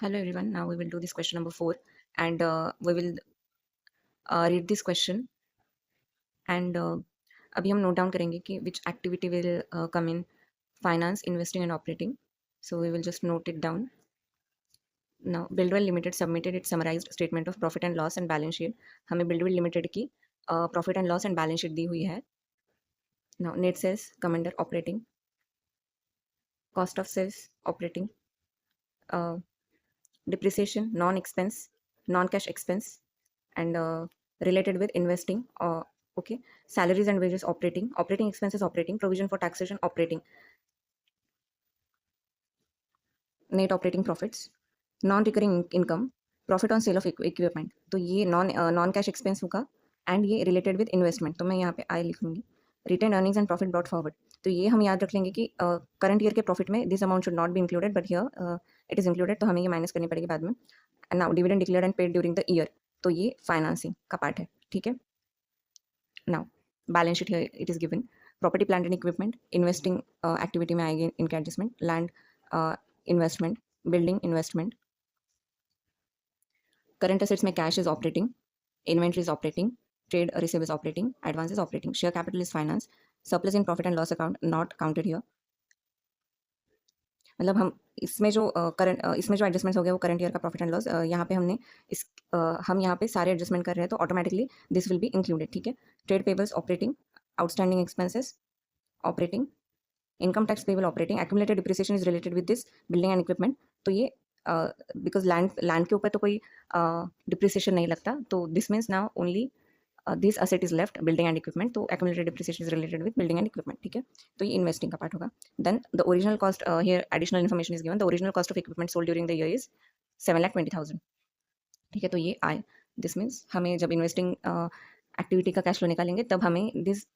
Hello everyone. Now we will do this question number 4 and we will read this question and अभी हम note down करेंगे कि which activity will come in finance, investing and operating. So we will just note it down. Now Buildwell Limited submitted its summarized statement of profit and loss and balance sheet. हमें Buildwell Limited की profit and loss and balance sheet दी हुई है. Now net sales come under operating, cost of sales operating, uh, depreciation non-expense, non-cash expense and related with investing okay, salaries and wages operating, operating expenses operating, provision for taxation operating, net operating profits, non-recurring income, profit on sale of equipment. तो ये non cash expense होगा and ये related with investment. तो मैं यहाँ पे I लिखूंगी. Retained earnings and profit brought forward. तो ये हम याद रख लेंगे कि करंट ईयर के प्रॉफिट में this amount should not be included but here it is included. तो हमें ये माइनस करनी पड़ेगी बाद में. And now dividend declared and paid during the year. तो ये फाइनेंसिंग का पार्ट है. ठीक है. Now balance sheet here it is given. Property plant and equipment investing activity में आएगी इनके adjustment. Land investment, building investment. Current assets में cash is operating, inventory is operating, trade receive is operating, advance is operating, share capital is finance, surplus in profit and loss account not counted here. मतलब हम इसमें जो इसमें जो adjustments हो गए वो करंट ईयर का प्रॉफिट एंड लॉस यहाँ पे हमने इस हम यहाँ पे सारे एडजस्टमेंट कर रहे हैं तो automatically this will be included. ठीक है. Trade payables operating, outstanding expenses operating, income tax payable operating, accumulated depreciation is related with this building and equipment. तो ये बिकॉज लैंड के ऊपर तो कोई डिप्रिसिएशन नहीं लगता तो this means now only this asset is left building and equipment. तो accumulated depreciation is related with building and equipment. ठीक है. तो ये इन्वेस्टिंग का पार्ट होगा. Then the original cost here additional information is given. The original cost of equipment sold during the year is 7,20,000. ठीक है. तो ये आए. दिस मीन्स हमें जब इन्वेस्टिंग एक्टिविटी का कैश फ्लो निकालेंगे तब हमें this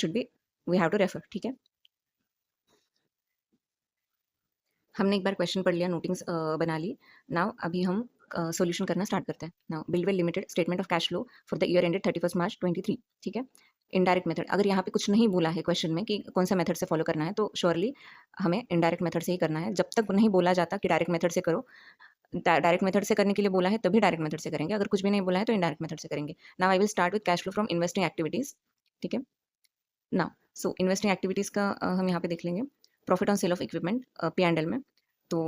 should be we have to refer. ठीक है. हमने एक बार क्वेश्चन पढ़ लिया, नोटिंग्स बना ली. नाउ अभी हम सॉल्यूशन करना स्टार्ट करते हैं. Now Buildwell limited statement of cash flow for the year ended 31 मार्च 23. ठीक है. Indirect method. अगर यहाँ पे कुछ नहीं बोला है क्वेश्चन में कि कौन सा मेथड से फॉलो करना है तो श्योरली हमें इनडायरेक्ट मेथड से ही करना है. जब तक नहीं बोला जाता कि डायरेक्ट मेथड से करो, डायरेक्ट मेथड से करने के लिए बोला है तभी डायरेक्ट मेथड से करेंगे. अगर कुछ भी नहीं बोला है तो इनडायरेक्ट मेथड से करेंगे. Now I will start with cash flow from investing activities. ठीक है. नाउ सो इन्वेस्टिंग एक्टिविटीज़ का हम यहाँ पे देख लेंगे. Profit on sale of equipment P&L में. तो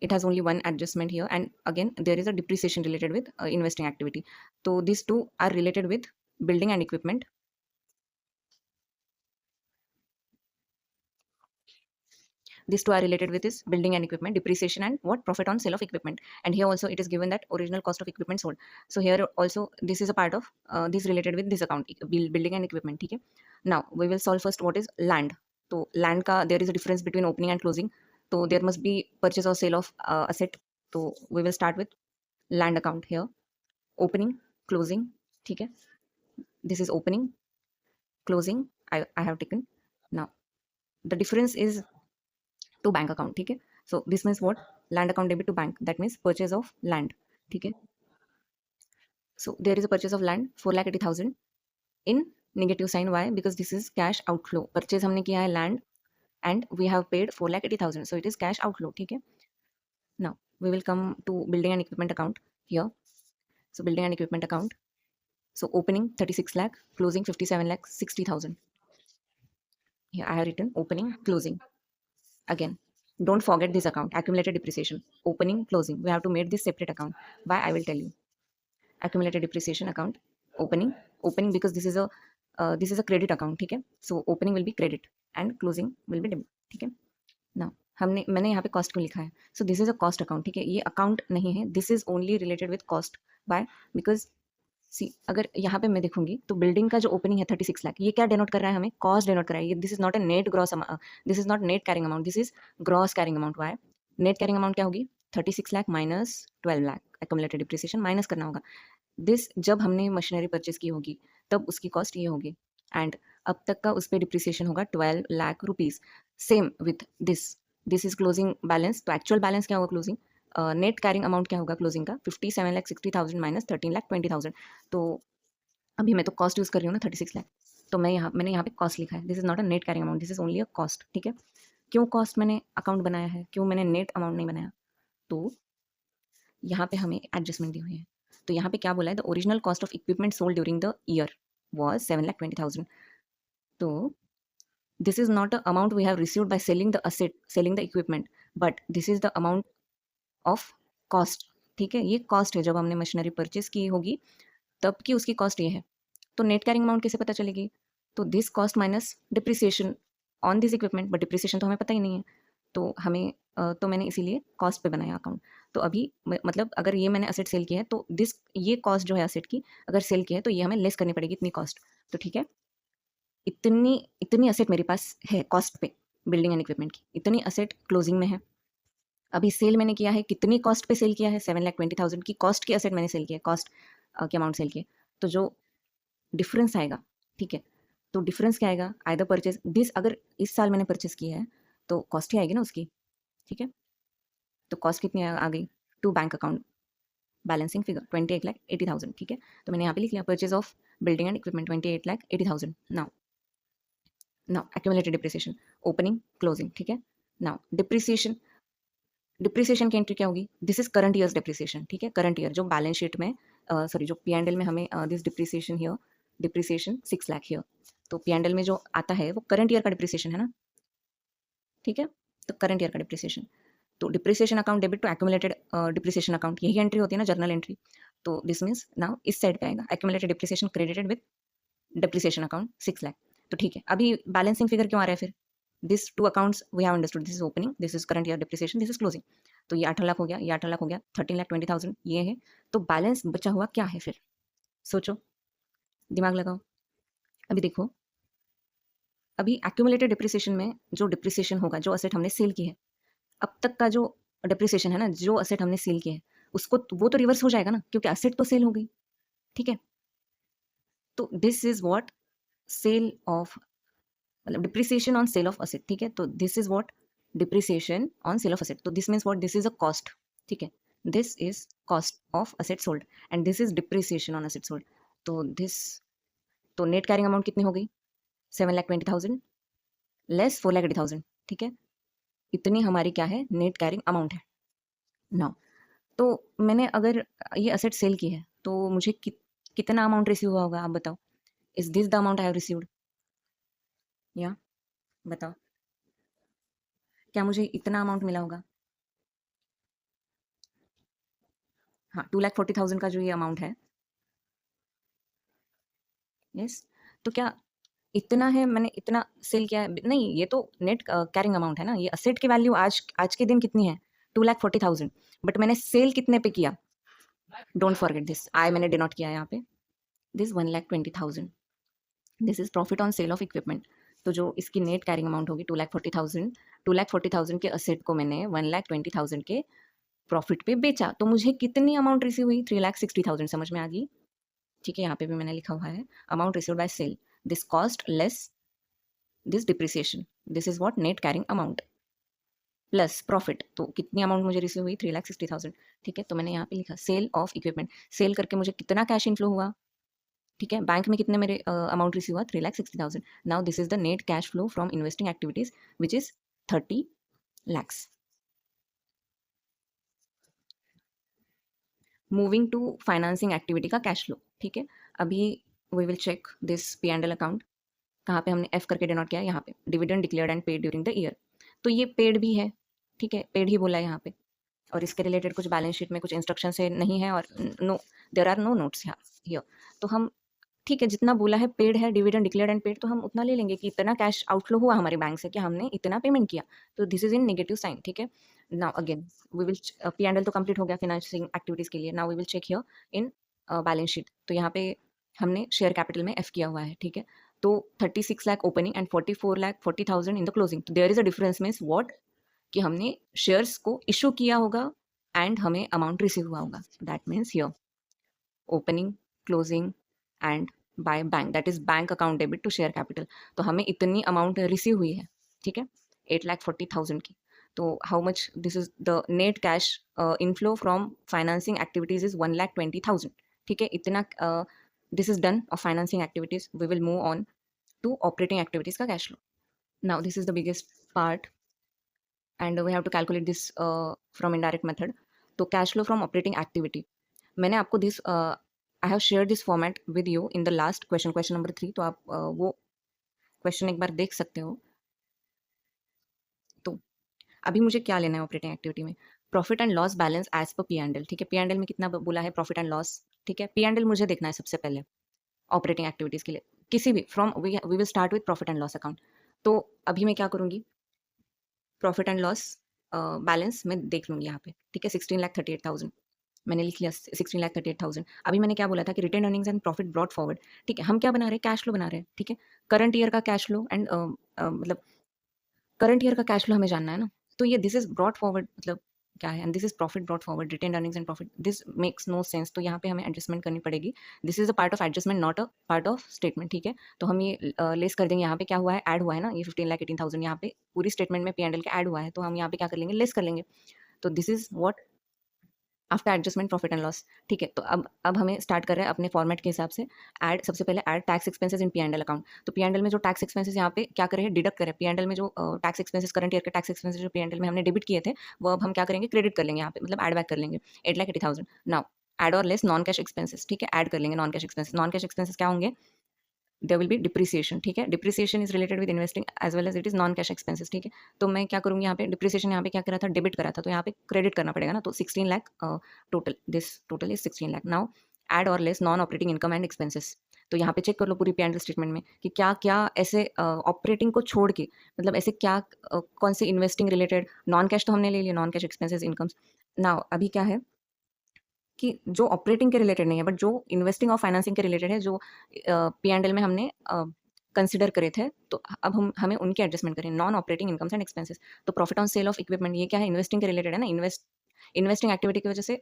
it has only one adjustment here and again there is a depreciation related with investing activity. So these two are related with building and equipment. These two are related with this building and equipment, depreciation and what profit on sale of equipment. And here also it is given that original cost of equipment sold. So here also this is a part of this related with this account, building and equipment. Okay. Now we will solve first what is land. So land ka there is a difference between opening and closing. So there must be purchase or sale of asset. So we will start with land account here. Opening, closing. Okay. This is opening, closing. I have taken. Now the difference is to bank account. ठीक है. So this means what? Land account debit to bank. That means purchase of land. ठीक है. So there is a purchase of land 4,80,000 in negative sign. Why? Because this is cash outflow. Purchase हमने किया है land and we have paid 4,80,000. So it is cash outflow. ठीक है. Now we will come to building and equipment account here. So building and equipment account. So opening 36 lakh, closing 57 lakh 60,000. Here I have written opening, closing. Again, don't forget this account, accumulated depreciation, opening, closing. We have to make this separate account. Why? I will tell you. Accumulated depreciation account, opening because this is a credit account. ठीक है. So opening will be credit and closing will be debit. ठीक है. Now मैंने यहाँ पे cost क्यों लिखा है? So this is a cost account. ठीक है. ये अकाउंट नहीं है, this is only related with cost. By because see अगर यहाँ पे मैं देखूंगी तो बिल्डिंग का जो ओपनिंग है 36 लाख, ये क्या डिनोट कर रहा है? हमें कॉस्ट डिनोट कर रहा है. ये this is not a net gross, this is not net carrying amount, this is gross carrying amount. Why? Net carrying amount क्या होगी? 36 lakh minus 12 lakh accumulated depreciation minus करना होगा. दिस जब हमने मशीनरी परचेज की होगी तब उसकी कॉस्ट ये होगी एंड अब तक का उस पर डिप्रिसिएशन होगा 12 lakh rupees. Same with this is closing balance. तो एक्चुअल बैलेंस क्या होगा क्लोजिंग? नेट कैरिंग अमाउंट क्या होगा क्लोजिंग का? 57,60,000 माइनस 13,20,000. तो अभी मैं तो कॉस्ट यूज़ कर रही हूँ ना 36 लाख, तो मैंने यहाँ पे कॉस्ट लिखा है. This is not a net carrying amount, this is only a cost. ठीक है. क्यों कॉस्ट मैंने अकाउंट बनाया है, क्यों मैंने नेट अमाउंट नहीं बनाया? तो यहाँ पे हमें एडजस्टमेंट दी हुई है। तो यहाँ पे क्या बोला है, the original cost of equipment sold during the year was 7,20,000। तो this is not a amount we have received by selling the asset, selling the equipment, but this is the amount of cost. ठीक है, ये cost है, जब हमने machinery purchase की होगी तब की उसकी कॉस्ट ये है। तो नेट कैरिंग अमाउंट कैसे पता चलेगी? तो this cost minus depreciation on this equipment, but depreciation तो हमें पता ही नहीं है। तो हमें तो मैंने इसीलिए कॉस्ट पे बनाया अकाउंट। तो अभी मतलब अगर ये मैंने असेट सेल किया है तो दिस ये कॉस्ट जो है असेट की, अगर सेल की है तो ये हमें लेस करनी पड़ेगी इतनी कॉस्ट। तो ठीक है, इतनी इतनी असेट मेरे पास है कॉस्ट पे, बिल्डिंग एंड इक्विपमेंट की इतनी असेट क्लोजिंग में है। अभी सेल मैंने किया है, कितनी कॉस्ट पे सेल किया है, 7,20,000 की कॉस्ट की असेट मैंने सेल किया है, कॉस्ट के अमाउंट सेल किया। तो जो डिफरेंस आएगा, ठीक है, तो डिफरेंस क्या आएगा, आइदर परचेज दिस, अगर इस साल मैंने परचेज किया है तो कॉस्ट ही आएगी ना उसकी। ठीक है, तो कॉस्ट कितनी आ गई, to bank account balancing figure 28,80,000। ठीक है, तो मैंने यहाँ पे लिख लिया purchase of building and equipment 28,80,000। Now now accumulated depreciation, opening closing. ठीक है, नाउ डिप्रिसिएशन, डिप्रिसिएशन की एंट्री क्या होगी, this is current year's depreciation. ठीक है, करंट ईयर जो बैलेंस शीट में सॉरी जो पी एंड एल में हमें this depreciation here, depreciation 6 lakh here, तो पी एंड एल में जो आता है वो करंट ईयर का डिप्रिसिएशन है ना। ठीक है, तो करंट ईयर का डिप्रिसिएशन, तो depreciation account debit to accumulated depreciation account, यही एंट्री होती है ना जर्नल एंट्री। तो दिस मीन्स नाउ इस साइड पे आएगा accumulated depreciation credited with depreciation account 6 lakh. तो ठीक है, अभी बैलेंसिंग फिगर क्यों आ रहा है फिर, this two accounts we have understood, this is opening, this is current year depreciation, this is closing. तो ये 18 लाख हो गया, ये 18 लाख हो गया, 13,20,000 ये है। तो बैलेंस बचा हुआ क्या है फिर, सोचो, दिमाग लगाओ। अभी देखो, अभी एक्यूमुलेटेड डिप्रिसिएशन में जो डिप्रिसिएशन होगा, जो असेट हमने सेल की है, अब तक का जो डिप्रिसिएशन है ना, जो असेट हमने सेल किया है उसको वो तो रिवर्स हो जाएगा ना, क्योंकि असेट तो सेल हो गई। ठीक है, तो this is what sale of, मतलब depreciation on sale of asset. ठीक है, तो this is what depreciation on sale of asset, तो this means what, this is a cost. ठीक है, this is cost of asset sold and this is depreciation on asset sold. तो this, तो net carrying amount कितनी हो गई, 7,20,000 less 4,80,000। ठीक है, इतनी हमारी क्या है, नेट कैरिंग अमाउंट है। नाउ, तो मैंने अगर ये असेट सेल की है तो मुझे कितना अमाउंट रिसीव हुआ होगा, आप बताओ, is this the amount I have received, या बताओ, क्या मुझे इतना अमाउंट मिला होगा? हाँ, 2,40,000 का जो ये अमाउंट है, यस, तो क्या इतना है, मैंने इतना सेल किया है? नहीं, ये तो नेट कैरिंग अमाउंट है ना, ये असेट की वैल्यू आज आज के दिन कितनी है, 2,40,000, बट मैंने सेल कितने पे किया, डोंट फॉरगेट दिस, आई मैंने डिनोट किया है यहाँ पे, this 1,20,000, this is profit on sale of equipment. तो जो इसकी नेट कैरिंग अमाउंट होगी 2,40,000, 2,40,000 के असेट को मैंने 1,20,000 के प्रॉफिट पे बेचा, तो मुझे कितनी अमाउंट रिसीव हुई, 3,60,000। समझ में आ गई? ठीक है, यहाँ पे भी मैंने लिखा हुआ है amount received by sale, this cost less this depreciation, this is what net carrying amount plus profit. तो कितनी अमाउंट मुझे रिसीव हुई, 3,60,000। ठीक है, तो मैंने यहाँ पे लिखा सेल ऑफ इक्विपमेंट, सेल करके मुझे कितना कैश इनफ्लो हुआ। ठीक है, बैंक में कितने मेरे अमाउंट रिसीव हुआ, 3,60,000। Now this is the net cash flow from investing activities which is 30 lakhs। Moving to financing activity का कैश फ्लो। ठीक है, अभी we will check this P and L account, कहाँ पे हमने एफ करके डिनोट किया है, यहाँ पे dividend declared and paid during the year. तो ये पेड भी है, ठीक है, पेड ही बोला है यहाँ पे, और इसके रिलेटेड कुछ बैलेंस शीट में कुछ इंस्ट्रक्शन से नहीं है, और no, there are no notes here. तो हम, ठीक है, जितना बोला है पेड है, डिविडेंड डिक्लेयर्ड एंड पेड, तो हम उतना ले लेंगे कि इतना कैश आउटफ्लो हुआ हमारे बैंक से कि हमने इतना पेमेंट किया, तो this is in negative sign. ठीक है, now again we will, P and L तो कंप्लीट हो गया फाइनेंसिंग एक्टिविटीज के लिए, now we will check here in balance sheet. तो यहाँ पे हमने शेयर कैपिटल में एफ किया हुआ है। ठीक है, तो 36 lakh opening and 44,40,000 in the closing, तो there is a difference, means what, कि हमने शेयर्स को इशू किया होगा एंड हमें अमाउंट रिसीव हुआ होगा, that means here opening, closing and by bank, that is bank account debit to share capital. तो हमें इतनी अमाउंट रिसीव हुई है, ठीक है, 8,40,000 की। तो how much, this is the net cash inflow from financing activities is 1,20,000। ठीक है, इतना this is done of financing activities, we will move on to operating activities का cash flow. Now this is the biggest part and we have to calculate this from indirect method. तो cash flow from operating activity, मैंने आपको this I have share this format with you in the last question, question number 3, तो आप वो question एक बार देख सकते हो। तो अभी मुझे क्या लेना है ऑपरेटिंग एक्टिविटी में, profit and loss balance as पर पी एंड एल, ठीक है। पी एंड एल में कितना बोला है, प्रॉफिट एंड लॉस, ठीक है। पी एंड एल मुझे देखना है सबसे पहले ऑपरेटिंग एक्टिविटीज के लिए, किसी भी from we will start with profit and loss account. तो अभी मैं क्या करूंगी, प्रॉफिट एंड लॉस बैलेंस मैं देख लूंगी यहाँ पे, ठीक है। 16,38,000 मैंने लिख लिया, 16,38,000। अभी मैंने क्या बोला था कि retained earnings and profit brought forward, ठीक है। हम क्या बना रहे हैं, कैश फ्लो बना रहे हैं, ठीक है। करंट ईयर का कैश फ्लो एंड मतलब करंट ईयर का कैश फ्लो हमें जानना है ना। तो ये दिस इज ब्रॉट फॉरवर्ड मतलब क्या है, and this is profit brought forward, retained earnings and profit, this makes no sense. तो यहाँ पे हमें एडजस्टमेंट करनी पड़ेगी। This is a part of adjustment, not a part of statement, ठीक है। तो हम ये लेस कर देंगे। यहाँ पे क्या हुआ है, ऐड हुआ है ना, ये 15,18,000 यहाँ पे पूरी स्टेटमेंट में पी एंड एल का ऐड हुआ है, तो हम यहाँ पे क्या कर लेंगे, लेस कर लेंगे। तो this is what after adjustment profit and loss, ठीक है। तो अब हमें स्टार्ट कर रहे हैं अपने फॉर्मेट के हिसाब से। ऐड, सबसे पहले add tax expenses in P and L account. तो पी एंड एल में जो टैक्स एक्सपेंसेस यहाँ पे क्या करें, डिडक्ट करें। पी एंड एल में जो टैक्स एक्सपेंसेस, करंट ईयर के टैक्स एक्सपेंसेस जो पी एंड एल में हमने डेबिट किए थे, वो अब हम क्या करेंगे, क्रेडिट कर लेंगे यहाँ पे, मतलब ऐड बैक कर लेंगे 8,80,000। नाउ ऐड और लेस नॉन कैश एक्सपेंसेस, ठीक है। ऐड कर लेंगे non cash expenses. Non cash expenses क्या होंगे, देयर विल बी डिप्रिसिएशन, ठीक है। Depreciation is related with investing as well as it is non cash expenses, ठीक है। तो मैं क्या करूँगी यहाँ पे, डिप्रिसिएशन यहाँ पे क्या करा था, डेबिट करा था, तो यहाँ पे क्रेडिट करना पड़ेगा ना। तो 16 lakh total, this total is 16 lakh. Now add और less non operating income and expenses. तो यहाँ पे चेक कर लो पूरी पी एंड एल स्टेटमेंट में कि क्या क्या ऐसे ऑपरेटिंग को छोड़ के, मतलब ऐसे क्या कौन से इन्वेस्टिंग रिलेटेड, नॉन कैश तो हमने ले लिया, non cash expenses incomes. Now अभी क्या है कि जो ऑपरेटिंग के रिलेटेड नहीं है, बट जो इन्वेस्टिंग और फाइनेंसिंग के रिलेटेड है, जो पी एंड एल में हमने कंसिडर करे थे, तो अब हम हमें उनके एडजस्टमेंट करें, non operating incomes and expenses. तो profit on sale of equipment, ये क्या है, इन्वेस्टिंग के रिलेटेड है ना। इन्वेस्टिंग एक्टिविटी की वजह से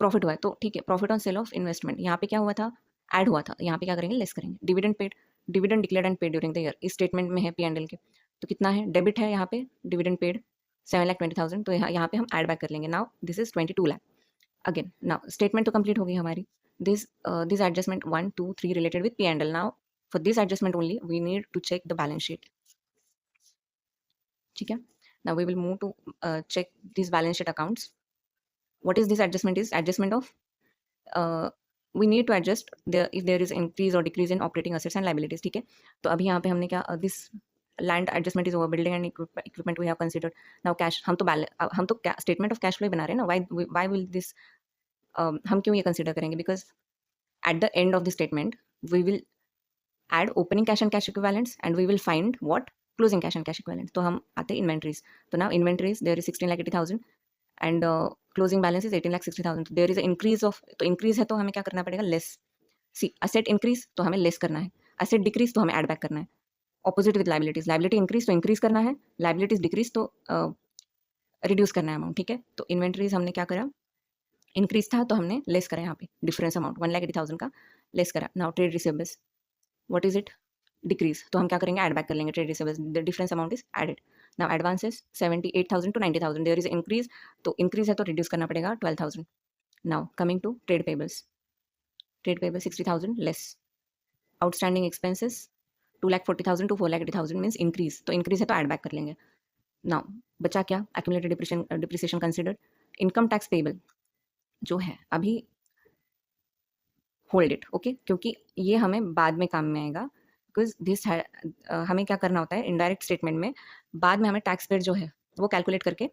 प्रॉफिट हुआ है, तो ठीक है। Profit on sale of investment, यहाँ पे क्या हुआ था, ऐड हुआ था, यहाँ पे क्या करेंगे, लेस करेंगे। Dividend paid, dividend declared and paid during the year, इस स्टेटमेंट में है पी एंड एल के। तो कितना है, डेबिट है यहाँ पे, डिविडेंड पेड 7,20,000, तो यहाँ पे हम ऐड बैक कर लेंगे। Now this is 22 lakh. Again, now statement तो complete हो गई हमारी। This adjustment 1, 2, 3 related with P&L. Now for this adjustment only we need to check the balance sheet, ठीक है। Now we will move to check these balance sheet accounts. What is this adjustment, is adjustment of uh, we need to adjust the if there is increase or decrease in operating assets and liabilities, ठीक है। तो अभी यहाँ पे हमने क्या, this land adjustment is over, building and equipment we have considered. Now cash, हम तो statement of cash flow ही बना रहे हैं ना। why will this हम क्यों ये कंसिडर करेंगे, because at the end of the statement we will add opening cash and cash equivalents and we will find what, closing cash and cash equivalents। तो हम आते हैं इन्वेंट्रीज। तो now inventories there is 16,80,000 and closing balance is 18,60,000। तो there is a increase of, तो increase है तो हमें क्या करना पड़ेगा, लेस। सी asset increase तो हमें लेस करना है, asset decrease तो हमें add back करना है। opposite with liabilities, liability increase तो increase करना है, liabilities decrease तो reduce करना है अमाउंट, ठीक है। तो इन्वेंट्रीज हमने क्या करा, इंक्रीज था तो हमने लेस करा, यहाँ पे डिफरेंस अमाउंट 1,80,000 का लेस करा। Now trade receivables, what is it, decrease, तो हम क्या करेंगे, ऐड बैक कर लेंगे trade receivables, the difference amount is added. Now advances 78,000 to 90,000, there is increase, तो इंक्रीज है तो रिड्यूस करना पड़ेगा 12,000। Now coming to trade payable 60,000 less. Outstanding expenses 2,40,000 to 4,80,000 means increase, तो इंक्रीज है तो ऐड बैक कर लेंगे। नाउ बचा क्या, accumulated depreciation considered. Income tax payable जो है अभी होल्ड इट, ओके, क्योंकि ये हमें बाद में काम में आएगा। बिकॉज दिस हमें क्या करना होता है, इनडायरेक्ट स्टेटमेंट में बाद में हमें टैक्स पेड जो है वो कैलकुलेट करके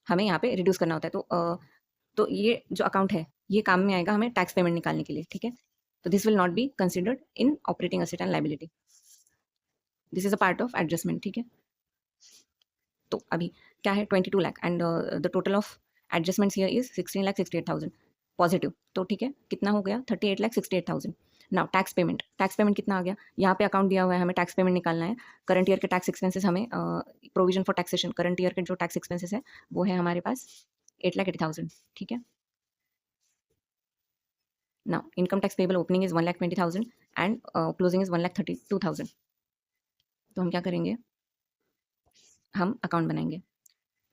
हमें यहाँ पे रिड्यूस करना होता है। तो ये जो अकाउंट है ये काम में आएगा हमें टैक्स पेमेंट निकालने के लिए, ठीक है। तो this will not be considered in operating asset and liability, this is a part of adjustment, ठीक है। तो अभी क्या है, 22 lakh and the total of adjustments here is 16,68,000 positive. तो ठीक है, कितना हो गया, 38,68,000। नाउ टैक्स पेमेंट कितना आ गया, यहाँ पे अकाउंट दिया हुआ है, हमें टैक्स पेमेंट निकालना है। करंट ईयर के टैक्स एक्सपेंसेस हमें provision for taxation, current year के जो टैक्स एक्सपेंसेस है वो है हमारे पास 8,80,000, ठीक है। Now income tax payable opening is 1,20,000 and closing is 1,32,000। तो हम क्या करेंगे, हम अकाउंट बनाएंगे।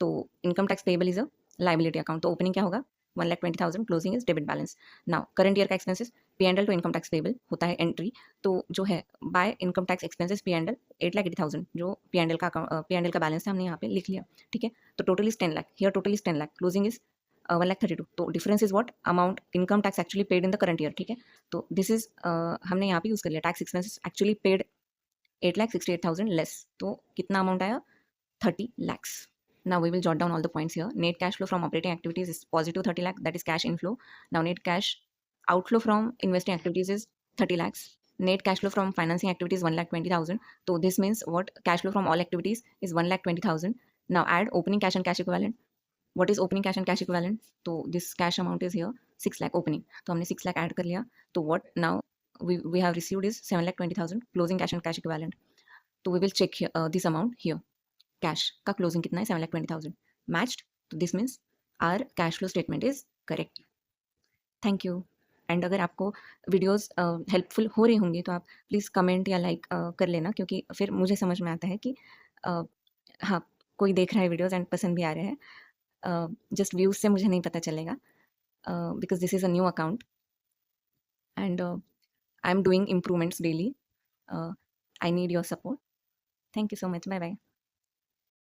तो income tax payable is a liability account, तो ओपनिंग क्या होगा, 1,20,000, closing is debit balance. Now current year का expenses P and L to income tax payable होता है एंट्री, तो जो है by income tax expenses P and L 8,80,000 जो पी एंड एल का बैलेंस है हमने यहाँ पे लिख लिया, ठीक है। तो total is 10 lakh, here total is 10 lakh, closing is 1,32,000. तो difference is what amount income tax actually paid in the current year. ठीक है, तो दिस इज हमने यहाँ पे यूज़ कर लिया tax expenses actually paid 8,68,000 less. तो कितना अमाउंट आया 30 lakhs. Now we will jot down all the points here. Net cash flow from operating activities is positive 30 lakh, that is cash inflow. Now net cash outflow from investing activities is 30 lakhs. Net cash flow from financing activities 1,20,000. So this means what cash flow from all activities is 1,20,000. Now add opening cash and cash equivalent. What is opening cash and cash equivalent? So this cash amount is here 6 lakh opening. तो हमने 6 lakh add कर लिया. तो what now we have received is 7,20,000 closing cash and cash equivalent. तो we will check here, this amount here. Cash का closing कितना है 7,20,000 matched. तो this means our cash flow statement is correct. Thank you. And अगर आपको videos helpful हो रही होंगी तो आप प्लीज़ कमेंट या लाइक कर लेना, क्योंकि फिर मुझे समझ में आता है कि हाँ कोई देख रहा है वीडियोस एंड पसंद भी आ रहे हैं. जस्ट व्यूज से मुझे नहीं पता चलेगा, because this is a new account and I am doing improvements daily. I need your support. Thank you so much. Bye bye.